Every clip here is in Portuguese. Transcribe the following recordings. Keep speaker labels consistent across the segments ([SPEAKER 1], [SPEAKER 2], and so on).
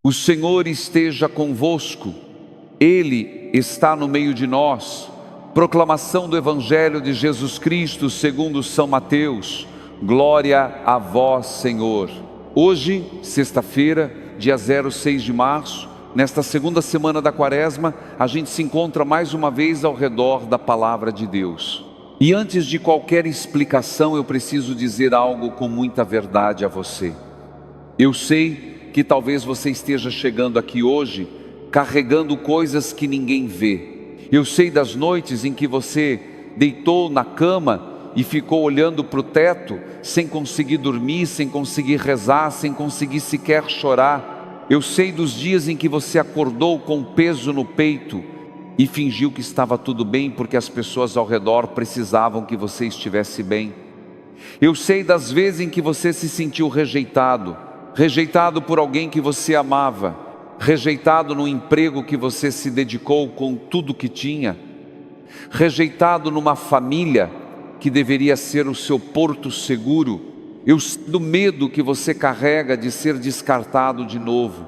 [SPEAKER 1] O Senhor esteja convosco, Ele está no meio de nós. Proclamação do Evangelho de Jesus Cristo segundo São Mateus. Glória a vós, Senhor. Hoje, sexta-feira, dia 6 de março, nesta segunda semana da Quaresma, a gente se encontra mais uma vez ao redor da Palavra de Deus. E antes de qualquer explicação, eu preciso dizer algo com muita verdade a você. Eu sei que talvez você esteja chegando aqui hoje carregando coisas que ninguém vê. Eu sei das noites em que você deitou na cama e ficou olhando para o teto, sem conseguir dormir, sem conseguir rezar, sem conseguir sequer chorar. Eu sei dos dias em que você acordou com peso no peito e fingiu que estava tudo bem porque as pessoas ao redor precisavam que você estivesse bem. Eu sei das vezes em que você se sentiu rejeitado por alguém que você amava, rejeitado no emprego que você se dedicou com tudo que tinha, rejeitado numa família que deveria ser o seu porto seguro. Eu sei do medo que você carrega de ser descartado de novo,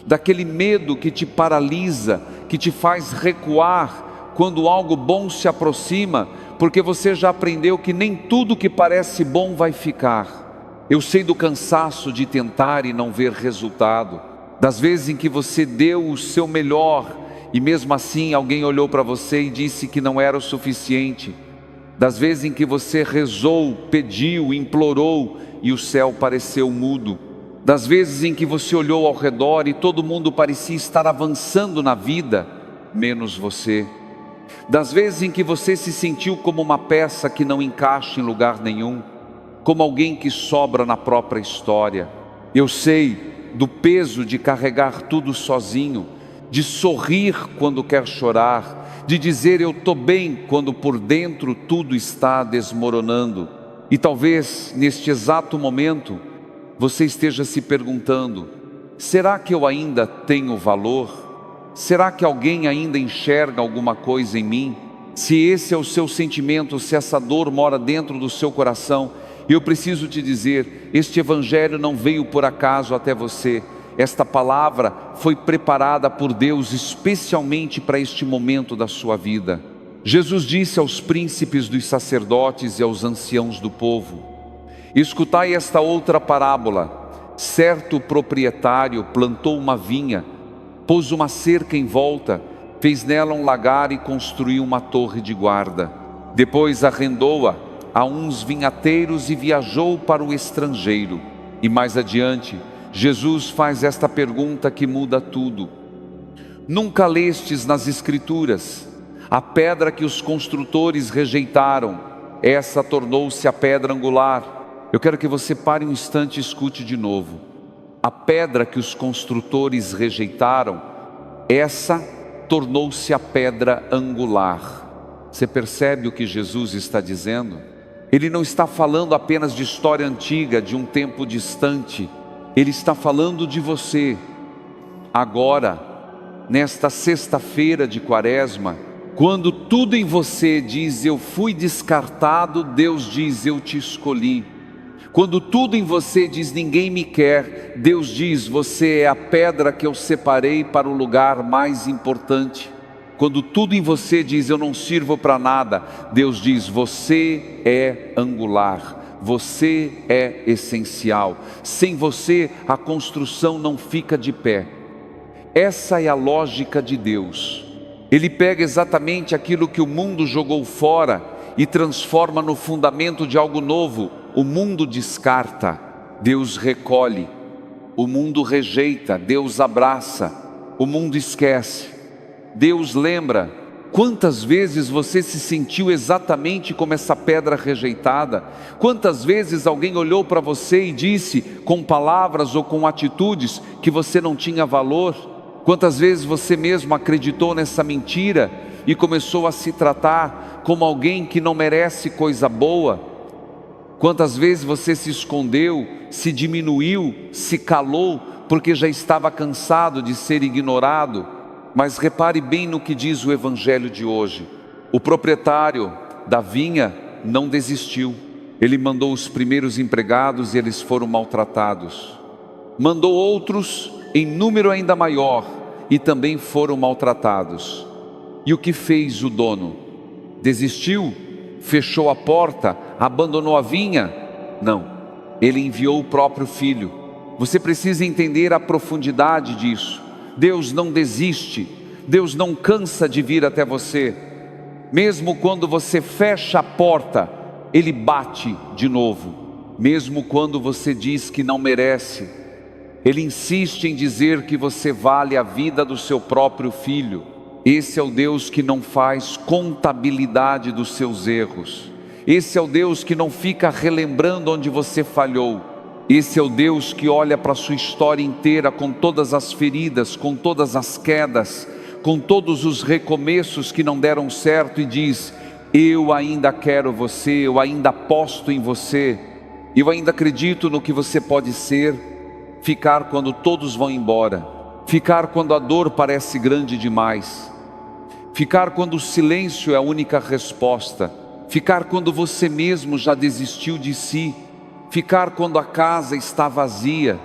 [SPEAKER 1] daquele medo que te paralisa, que te faz recuar quando algo bom se aproxima, porque você já aprendeu que nem tudo que parece bom vai ficar. Eu sei do cansaço de tentar e não ver resultado, das vezes em que você deu o seu melhor e mesmo assim alguém olhou para você e disse que não era o suficiente, das vezes em que você rezou, pediu, implorou e o céu pareceu mudo, das vezes em que você olhou ao redor e todo mundo parecia estar avançando na vida, menos você, das vezes em que você se sentiu como uma peça que não encaixa em lugar nenhum, como alguém que sobra na própria história. Eu sei do peso de carregar tudo sozinho, de sorrir quando quer chorar, de dizer eu estou bem quando por dentro tudo está desmoronando. E talvez neste exato momento você esteja se perguntando: será que eu ainda tenho valor? Será que alguém ainda enxerga alguma coisa em mim? Se esse é o seu sentimento, se essa dor mora dentro do seu coração, eu preciso te dizer, este Evangelho não veio por acaso até você. Esta palavra foi preparada por Deus especialmente para este momento da sua vida. Jesus disse aos príncipes dos sacerdotes e aos anciãos do povo: escutai esta outra parábola. Certo proprietário plantou uma vinha, pôs uma cerca em volta, fez nela um lagar e construiu uma torre de guarda. Depois arrendou-a a uns vinhateiros e viajou para o estrangeiro. E mais adiante, Jesus faz esta pergunta que muda tudo: nunca lestes nas Escrituras, a pedra que os construtores rejeitaram, essa tornou-se a pedra angular. Eu quero que você pare um instante e escute de novo. A pedra que os construtores rejeitaram, essa tornou-se a pedra angular. Você percebe o que Jesus está dizendo? Ele não está falando apenas de história antiga, de um tempo distante. Ele está falando de você. Agora, nesta sexta-feira de Quaresma, quando tudo em você diz eu fui descartado, Deus diz eu te escolhi. Quando tudo em você diz ninguém me quer, Deus diz você é a pedra que eu separei para o lugar mais importante. Quando tudo em você diz eu não sirvo para nada, Deus diz você é angular, você é essencial. Sem você a construção não fica de pé. Essa é a lógica de Deus. Ele pega exatamente aquilo que o mundo jogou fora e transforma no fundamento de algo novo. O mundo descarta, Deus recolhe. O mundo rejeita, Deus abraça. O mundo esquece, Deus lembra. Quantas vezes você se sentiu exatamente como essa pedra rejeitada? Quantas vezes alguém olhou para você e disse com palavras ou com atitudes que você não tinha valor? Quantas vezes você mesmo acreditou nessa mentira e começou a se tratar como alguém que não merece coisa boa? Quantas vezes você se escondeu, se diminuiu, se calou porque já estava cansado de ser ignorado? Mas repare bem no que diz o Evangelho de hoje. O proprietário da vinha não desistiu. Ele mandou os primeiros empregados e eles foram maltratados. Mandou outros em número ainda maior, e também foram maltratados. E o que fez o dono? Desistiu? Fechou a porta? Abandonou a vinha? Não, ele enviou o próprio filho. Você precisa entender a profundidade disso. Deus não desiste, Deus não cansa de vir até você. Mesmo quando você fecha a porta, Ele bate de novo. Mesmo quando você diz que não merece, Ele insiste em dizer que você vale a vida do seu próprio filho. Esse é o Deus que não faz contabilidade dos seus erros. Esse é o Deus que não fica relembrando onde você falhou. Esse é o Deus que olha para a sua história inteira, com todas as feridas, com todas as quedas, com todos os recomeços que não deram certo, e diz: eu ainda quero você, eu ainda aposto em você, eu ainda acredito no que você pode ser. Ficar quando todos vão embora, ficar quando a dor parece grande demais, ficar quando o silêncio é a única resposta, ficar quando você mesmo já desistiu de si, ficar quando a casa está vazia,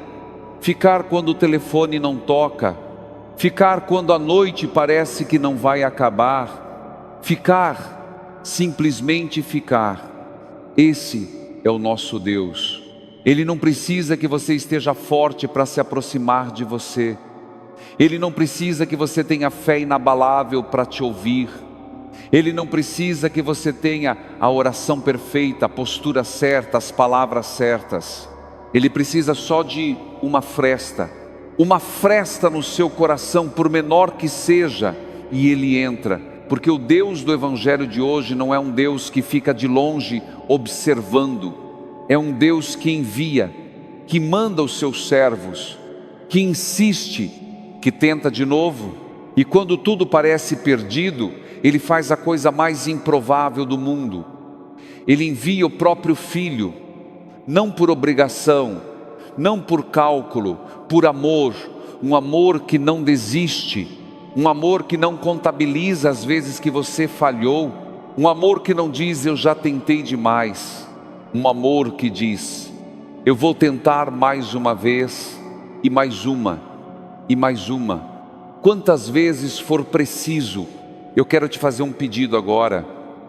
[SPEAKER 1] ficar quando o telefone não toca, ficar quando a noite parece que não vai acabar, ficar, simplesmente ficar. Esse é o nosso Deus. Ele não precisa que você esteja forte para se aproximar de você. Ele não precisa que você tenha fé inabalável para te ouvir. Ele não precisa que você tenha a oração perfeita, a postura certa, as palavras certas. Ele precisa só de uma fresta no seu coração, por menor que seja, e Ele entra. Porque o Deus do Evangelho de hoje não é um Deus que fica de longe observando. É um Deus que envia, que manda os seus servos, que insiste, que tenta de novo. E quando tudo parece perdido, Ele faz a coisa mais improvável do mundo. Ele envia o próprio Filho, não por obrigação, não por cálculo, por amor. Um amor que não desiste, um amor que não contabiliza as vezes que você falhou, um amor que não diz: eu já tentei demais. Um amor que diz: eu vou tentar mais uma vez, e mais uma, e mais uma. Quantas vezes for preciso. Eu quero te fazer um pedido agora,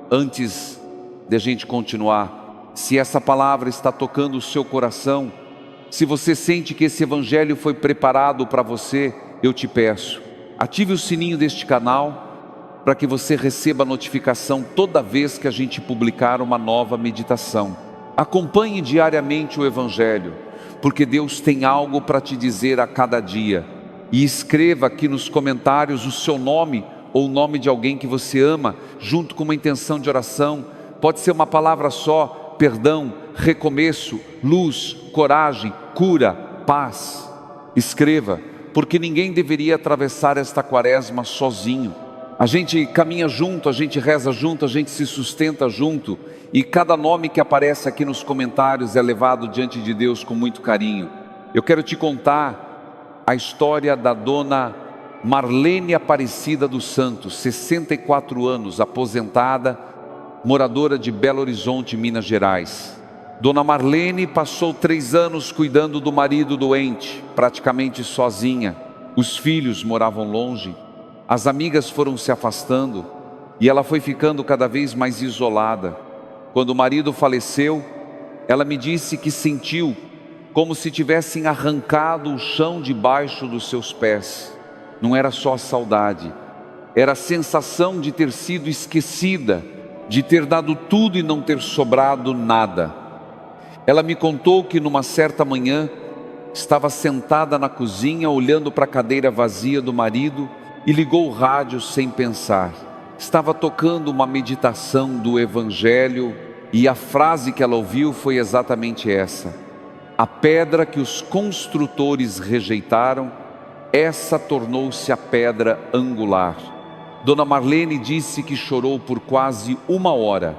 [SPEAKER 1] antes de a gente continuar. Se essa palavra está tocando o seu coração, se você sente que esse evangelho foi preparado para você, eu te peço, ative o sininho deste canal, para que você receba a notificação toda vez que a gente publicar uma nova meditação. Acompanhe diariamente o evangelho, porque Deus tem algo para te dizer a cada dia. E escreva aqui nos comentários o seu nome, ou o nome de alguém que você ama, junto com uma intenção de oração. Pode ser uma palavra só: perdão, recomeço, luz, coragem, cura, paz. Escreva, porque ninguém deveria atravessar esta quaresma sozinho. A gente caminha junto, a gente reza junto, a gente se sustenta junto, e cada nome que aparece aqui nos comentários é levado diante de Deus com muito carinho. Eu quero te contar a história da dona Marlene Aparecida dos Santos, 64 anos, aposentada, moradora de Belo Horizonte, Minas Gerais. Dona Marlene passou 3 anos cuidando do marido doente, praticamente sozinha. Os filhos moravam longe, as amigas foram se afastando, e ela foi ficando cada vez mais isolada. Quando o marido faleceu, ela me disse que sentiu como se tivessem arrancado o chão debaixo dos seus pés. Não era só a saudade, era a sensação de ter sido esquecida, de ter dado tudo e não ter sobrado nada. Ela me contou que numa certa manhã, estava sentada na cozinha olhando para a cadeira vazia do marido e ligou o rádio sem pensar. Estava tocando uma meditação do Evangelho e a frase que ela ouviu foi exatamente essa: a pedra que os construtores rejeitaram, essa tornou-se a pedra angular. Dona Marlene disse que chorou por quase 1 hora,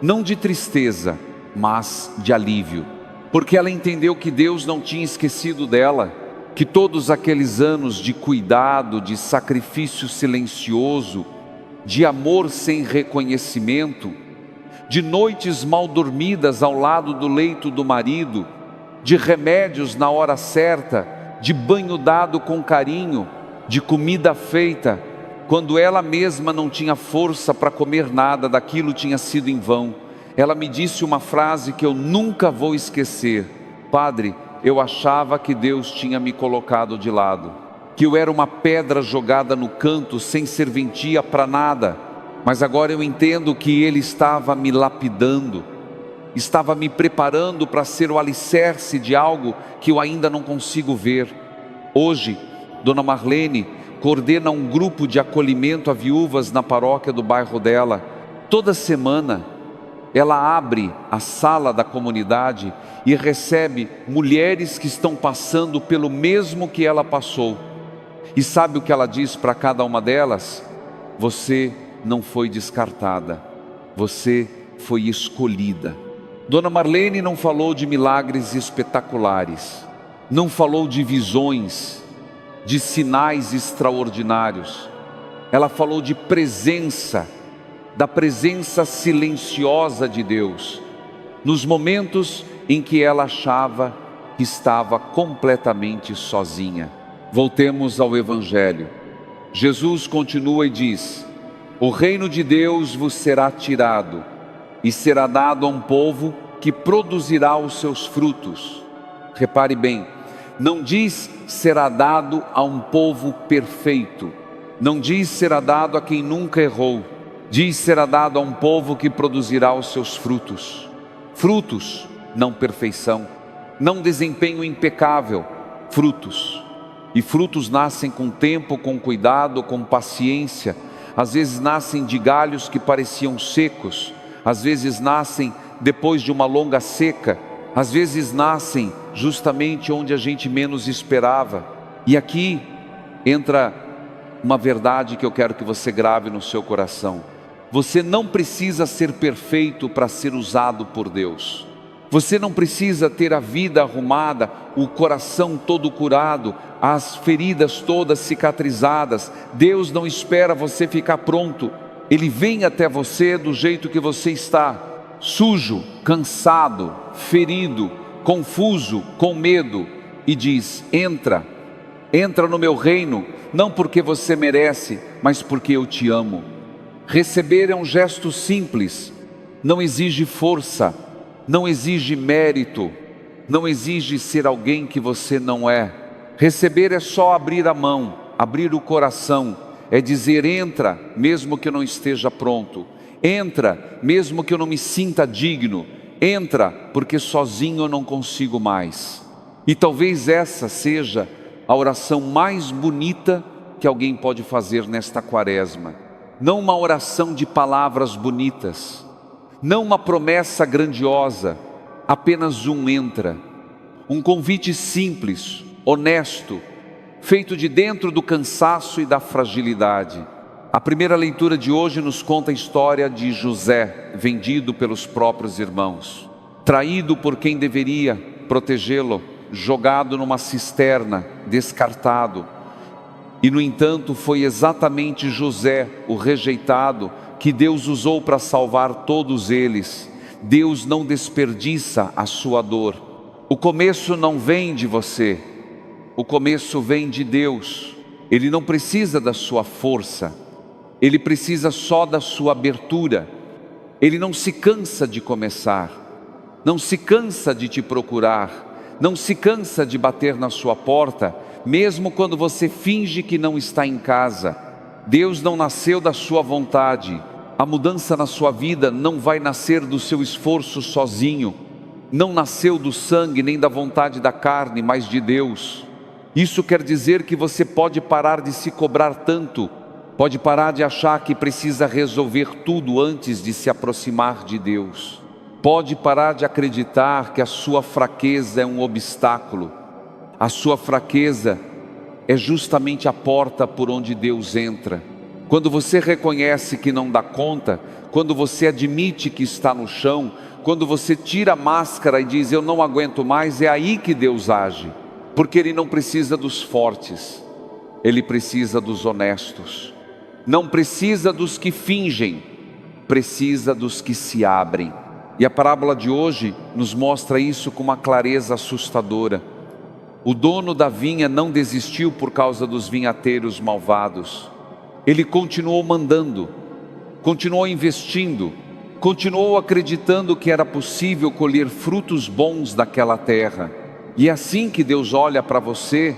[SPEAKER 1] não de tristeza, mas de alívio, porque ela entendeu que Deus não tinha esquecido dela, que todos aqueles anos de cuidado, de sacrifício silencioso, de amor sem reconhecimento, de noites mal dormidas ao lado do leito do marido, de remédios na hora certa, de banho dado com carinho, de comida feita, quando ela mesma não tinha força para comer nada, daquilo tinha sido em vão. Ela me disse uma frase que eu nunca vou esquecer: Padre, eu achava que Deus tinha me colocado de lado, que eu era uma pedra jogada no canto, sem serventia para nada, mas agora eu entendo que Ele estava me lapidando, estava me preparando para ser o alicerce de algo que eu ainda não consigo ver. Hoje, Dona Marlene coordena um grupo de acolhimento a viúvas na paróquia do bairro dela. Toda semana ela abre a sala da comunidade e recebe mulheres que estão passando pelo mesmo que ela passou. E sabe o que ela diz para cada uma delas? Você não foi descartada, você foi escolhida. Dona Marlene não falou de milagres espetaculares, não falou de visões, de sinais extraordinários. Ela falou de presença, da presença silenciosa de Deus, nos momentos em que ela achava que estava completamente sozinha. Voltemos ao Evangelho. Jesus continua e diz: o reino de Deus vos será tirado e será dado a um povo que produzirá os seus frutos. Repare bem, não diz será dado a um povo perfeito, não diz será dado a quem nunca errou, diz será dado a um povo que produzirá os seus frutos. Frutos, não perfeição, não desempenho impecável, frutos. E frutos nascem com tempo, com cuidado, com paciência. Às vezes nascem de galhos que pareciam secos, às vezes nascem depois de uma longa seca, às vezes nascem justamente onde a gente menos esperava. E aqui entra uma verdade que eu quero que você grave no seu coração: você não precisa ser perfeito para ser usado por Deus. Você não precisa ter a vida arrumada, o coração todo curado, as feridas todas cicatrizadas. Deus não espera você ficar pronto. Ele vem até você do jeito que você está, sujo, cansado, ferido, confuso, com medo, e diz: entra no meu reino, não porque você merece, mas porque eu te amo. Receber é um gesto simples, não exige força, não exige mérito, não exige ser alguém que você não é. Receber é só abrir a mão, abrir o coração, é dizer: entra, mesmo que eu não esteja pronto, entra, mesmo que eu não me sinta digno, entra, porque sozinho eu não consigo mais. E talvez essa seja a oração mais bonita que alguém pode fazer nesta quaresma. Não uma oração de palavras bonitas, não uma promessa grandiosa, apenas um entra. Um convite simples, honesto, feito de dentro do cansaço e da fragilidade. A primeira leitura de hoje nos conta a história de José, vendido pelos próprios irmãos, traído por quem deveria protegê-lo, jogado numa cisterna, descartado. E no entanto foi exatamente José, o rejeitado, que Deus usou para salvar todos eles. Deus não desperdiça a sua dor. O começo não vem de você, o começo vem de Deus. Ele não precisa da sua força, Ele precisa só da sua abertura. Ele não se cansa de começar, não se cansa de te procurar, não se cansa de bater na sua porta, mesmo quando você finge que não está em casa. Deus não nasceu da sua vontade. A mudança na sua vida não vai nascer do seu esforço sozinho. Não nasceu do sangue nem da vontade da carne, mas de Deus. Isso quer dizer que você pode parar de se cobrar tanto, pode parar de achar que precisa resolver tudo antes de se aproximar de Deus. Pode parar de acreditar que a sua fraqueza é um obstáculo. A sua fraqueza é justamente a porta por onde Deus entra. Quando você reconhece que não dá conta, quando você admite que está no chão, quando você tira a máscara e diz: eu não aguento mais, é aí que Deus age. Porque Ele não precisa dos fortes, Ele precisa dos honestos. Não precisa dos que fingem, precisa dos que se abrem. E a parábola de hoje nos mostra isso com uma clareza assustadora. O dono da vinha não desistiu por causa dos vinhateiros malvados. Ele continuou mandando, continuou investindo, continuou acreditando que era possível colher frutos bons daquela terra. E é assim que Deus olha para você.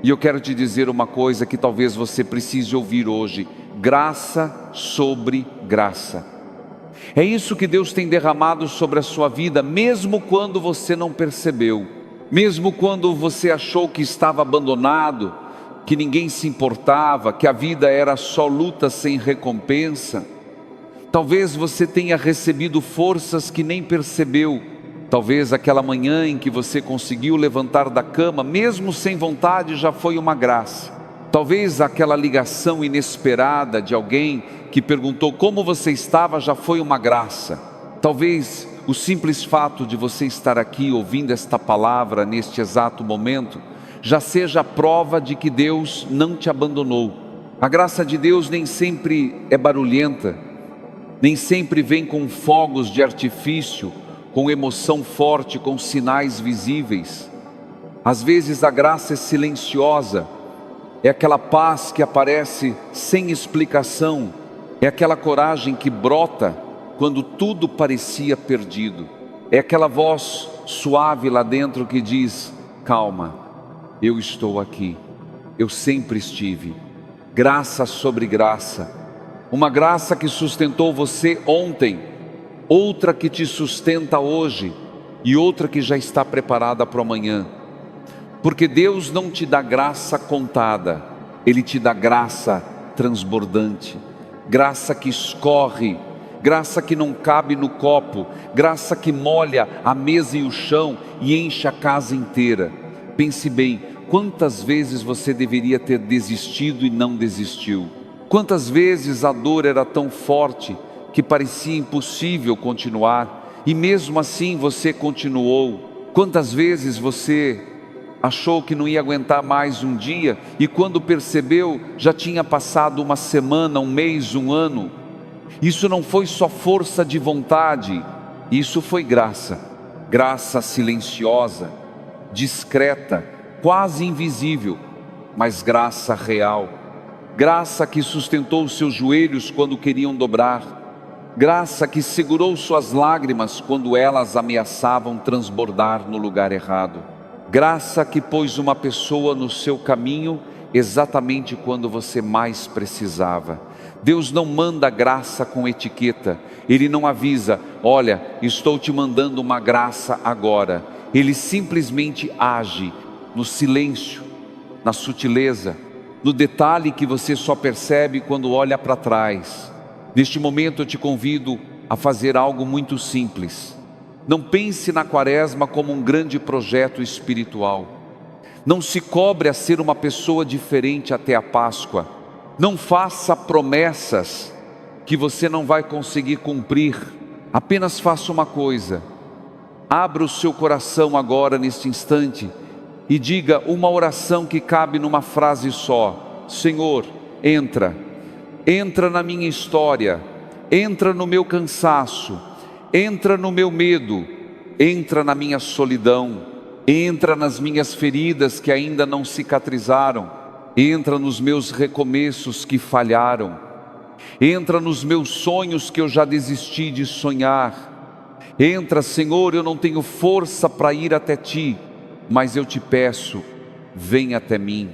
[SPEAKER 1] E eu quero te dizer uma coisa que talvez você precise ouvir hoje: graça sobre graça. É isso que Deus tem derramado sobre a sua vida, mesmo quando você não percebeu, mesmo quando você achou que estava abandonado, que ninguém se importava, que a vida era só luta sem recompensa. Talvez você tenha recebido forças que nem percebeu. Talvez aquela manhã em que você conseguiu levantar da cama, mesmo sem vontade, já foi uma graça. Talvez aquela ligação inesperada de alguém que perguntou como você estava já foi uma graça. Talvez o simples fato de você estar aqui ouvindo esta palavra neste exato momento já seja a prova de que Deus não te abandonou. A graça de Deus nem sempre é barulhenta, nem sempre vem com fogos de artifício, com emoção forte, com sinais visíveis. Às vezes a graça é silenciosa, é aquela paz que aparece sem explicação, é aquela coragem que brota quando tudo parecia perdido, é aquela voz suave lá dentro que diz: calma, eu estou aqui, eu sempre estive. Graça sobre graça, uma graça que sustentou você ontem, outra que te sustenta hoje e outra que já está preparada para o amanhã. Porque Deus não te dá graça contada, Ele te dá graça transbordante, graça que escorre, graça que não cabe no copo, graça que molha a mesa e o chão e enche a casa inteira. Pense bem, quantas vezes você deveria ter desistido e não desistiu? Quantas vezes a dor era tão forte que parecia impossível continuar, e mesmo assim você continuou? Quantas vezes você achou que não ia aguentar mais um dia, e quando percebeu, já tinha passado uma semana, um mês, um ano? Isso não foi só força de vontade, isso foi graça. Graça silenciosa, discreta, quase invisível, mas graça real. Graça que sustentou os seus joelhos quando queriam dobrar. Graça que segurou suas lágrimas quando elas ameaçavam transbordar no lugar errado. Graça que pôs uma pessoa no seu caminho exatamente quando você mais precisava. Deus não manda graça com etiqueta. Ele não avisa: olha, estou te mandando uma graça agora. Ele simplesmente age no silêncio, na sutileza, no detalhe que você só percebe quando olha para trás. Neste momento eu te convido a fazer algo muito simples. Não pense na quaresma como um grande projeto espiritual. Não se cobre a ser uma pessoa diferente até a Páscoa. Não faça promessas que você não vai conseguir cumprir. Apenas faça uma coisa: abra o seu coração agora neste instante e diga uma oração que cabe numa frase só: Senhor, entra na minha história, entra no meu cansaço, entra no meu medo, entra na minha solidão, entra nas minhas feridas que ainda não cicatrizaram, entra nos meus recomeços que falharam, entra nos meus sonhos que eu já desisti de sonhar. Entra, Senhor, eu não tenho força para ir até Ti, mas eu te peço, vem até mim.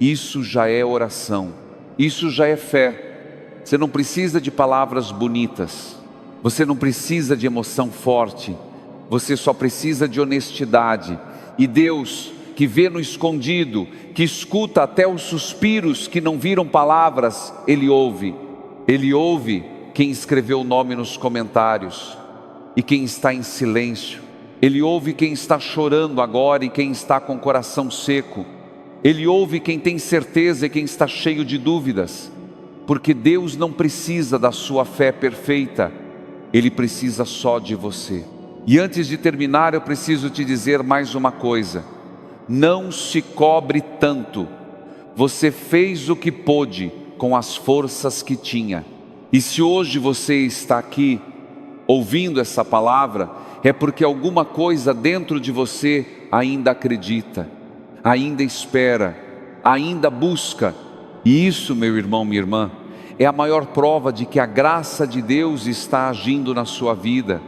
[SPEAKER 1] Isso já é oração, isso já é fé. Você não precisa de palavras bonitas, você não precisa de emoção forte, você só precisa de honestidade. E Deus, que vê no escondido, que escuta até os suspiros que não viram palavras, Ele ouve. Ele ouve quem escreveu o nome nos comentários e quem está em silêncio. Ele ouve quem está chorando agora e quem está com o coração seco. Ele ouve quem tem certeza e quem está cheio de dúvidas. Porque Deus não precisa da sua fé perfeita, Ele precisa só de você. E antes de terminar, eu preciso te dizer mais uma coisa: não se cobre tanto. Você fez o que pôde com as forças que tinha. E se hoje você está aqui ouvindo essa palavra, é porque alguma coisa dentro de você ainda acredita. ainda espera, ainda busca. E isso, meu irmão, minha irmã, é a maior prova de que a graça de Deus está agindo na sua vida.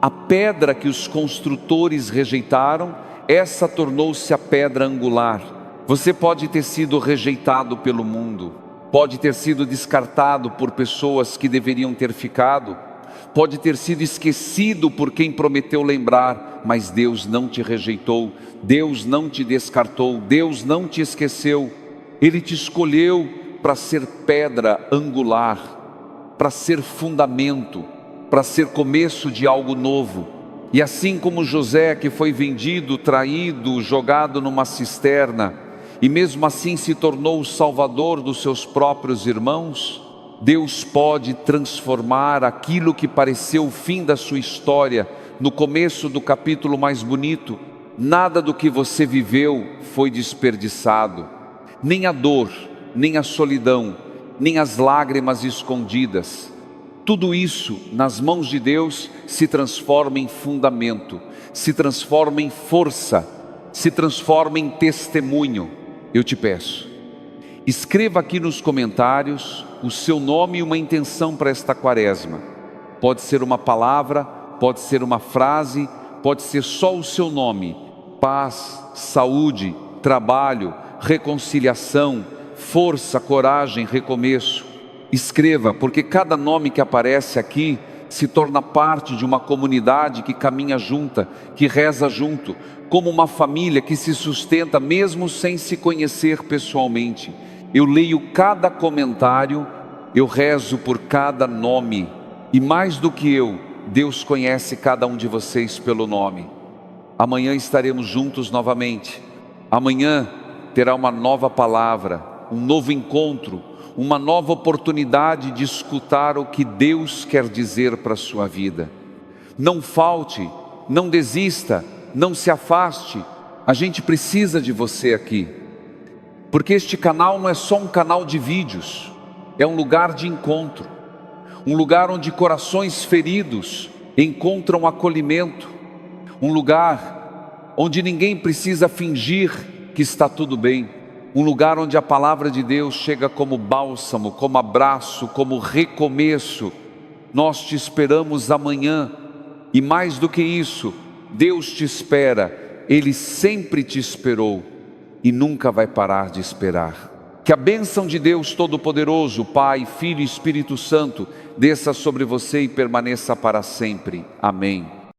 [SPEAKER 1] A pedra que os construtores rejeitaram, essa tornou-se a pedra angular. Você pode ter sido rejeitado pelo mundo, pode ter sido descartado por pessoas que deveriam ter ficado, pode ter sido esquecido por quem prometeu lembrar, mas Deus não te rejeitou, Deus não te descartou, Deus não te esqueceu. Ele te escolheu para ser pedra angular, para ser fundamento, para ser começo de algo novo. E assim como José, que foi vendido, traído, jogado numa cisterna, e mesmo assim se tornou o salvador dos seus próprios irmãos, Deus pode transformar aquilo que pareceu o fim da sua história, no começo do capítulo mais bonito. Nada do que você viveu foi desperdiçado, nem a dor, nem a solidão, nem as lágrimas escondidas. Tudo isso, nas mãos de Deus, se transforma em fundamento, se transforma em força, se transforma em testemunho. Eu te peço, escreva aqui nos comentários o seu nome e uma intenção para esta quaresma. Pode ser uma palavra, pode ser uma frase, pode ser só o seu nome. Paz, saúde, trabalho, reconciliação, força, coragem, recomeço. Escreva, porque cada nome que aparece aqui se torna parte de uma comunidade que caminha junta, que reza junto, como uma família que se sustenta mesmo sem se conhecer pessoalmente. Eu leio cada comentário, eu rezo por cada nome, e mais do que eu, Deus conhece cada um de vocês pelo nome. Amanhã estaremos juntos novamente. Amanhã terá uma nova palavra, um novo encontro, uma nova oportunidade de escutar o que Deus quer dizer para a sua vida. Não falte, não desista, não se afaste. A gente precisa de você aqui, porque este canal não é só um canal de vídeos, é um lugar de encontro, um lugar onde corações feridos encontram acolhimento, um lugar onde ninguém precisa fingir que está tudo bem, um lugar onde a palavra de Deus chega como bálsamo, como abraço, como recomeço. Nós te esperamos amanhã, e mais do que isso, Deus te espera, Ele sempre te esperou e nunca vai parar de esperar. Que a bênção de Deus Todo-Poderoso, Pai, Filho e Espírito Santo, desça sobre você e permaneça para sempre. Amém.